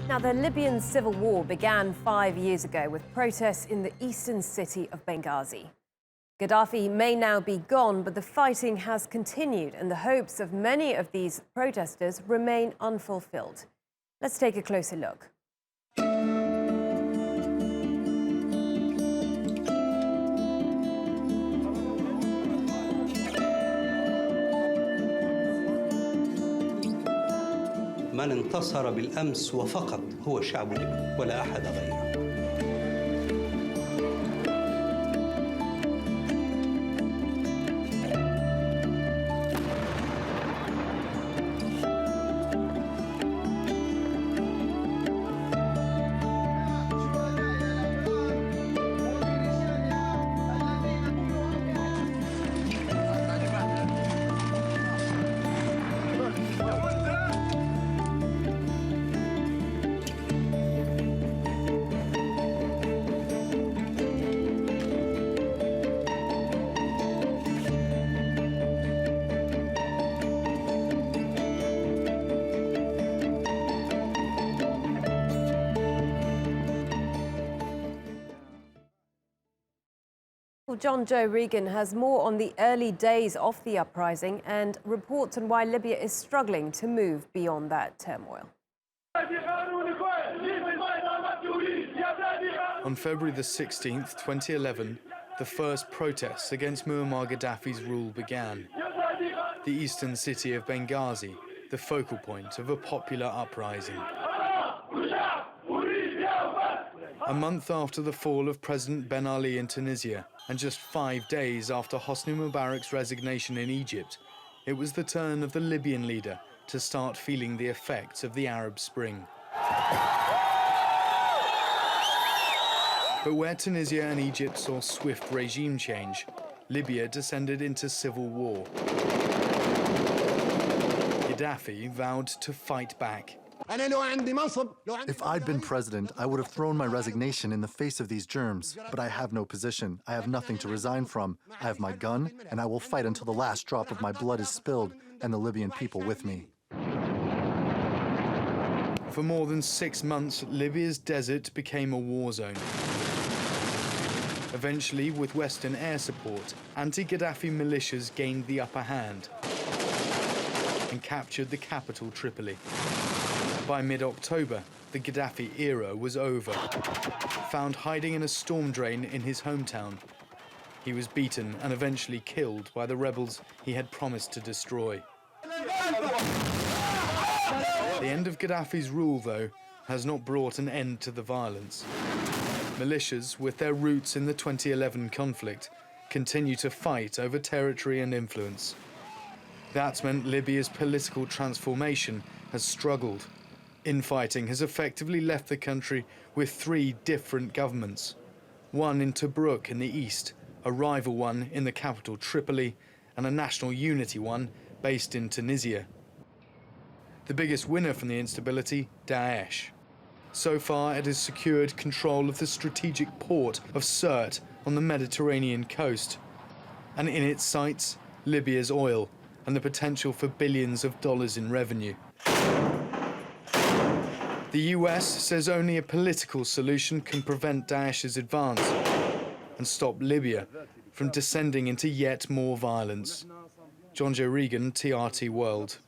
Now, the Libyan civil war began 5 years ago with protests in the eastern city of Benghazi. Gaddafi may now be gone, but the fighting has continued and the hopes of many of these protesters remain unfulfilled. Let's take a closer look. من انتصر بالأمس وفقط هو شعب ليبيا ولا أحد غيره. John Joe Regan has more on the early days of the uprising and reports on why Libya is struggling to move beyond that turmoil. On February the 16th, 2011, the first protests against Muammar Gaddafi's rule began. The eastern city of Benghazi, the focal point of a popular uprising. A month after the fall of President Ben Ali in Tunisia, and just 5 days after Hosni Mubarak's resignation in Egypt, it was the turn of the Libyan leader to start feeling the effects of the Arab Spring. But where Tunisia and Egypt saw swift regime change, Libya descended into civil war. Gaddafi vowed to fight back. If I'd been president, I would have thrown my resignation in the face of these germs. But I have no position. I have nothing to resign from. I have my gun, and I will fight until the last drop of my blood is spilled, and the Libyan people with me. For more than 6 months, Libya's desert became a war zone. Eventually, with Western air support, anti-Gaddafi militias gained the upper hand and captured the capital, Tripoli. By mid-October, the Gaddafi era was over. Found hiding in a storm drain in his hometown, he was beaten and eventually killed by the rebels he had promised to destroy. The end of Gaddafi's rule, though, has not brought an end to the violence. Militias, with their roots in the 2011 conflict, continue to fight over territory and influence. That's meant Libya's political transformation has struggled. Infighting has effectively left the country with 3 different governments. One in Tobruk in the east, a rival one in the capital Tripoli, and a national unity one based in Tunisia. The biggest winner from the instability, Daesh. So far, it has secured control of the strategic port of Sirte on the Mediterranean coast, and in its sights, Libya's oil and the potential for billions of dollars in revenue. The US says only a political solution can prevent Daesh's advance and stop Libya from descending into yet more violence. John Joe Regan, TRT World.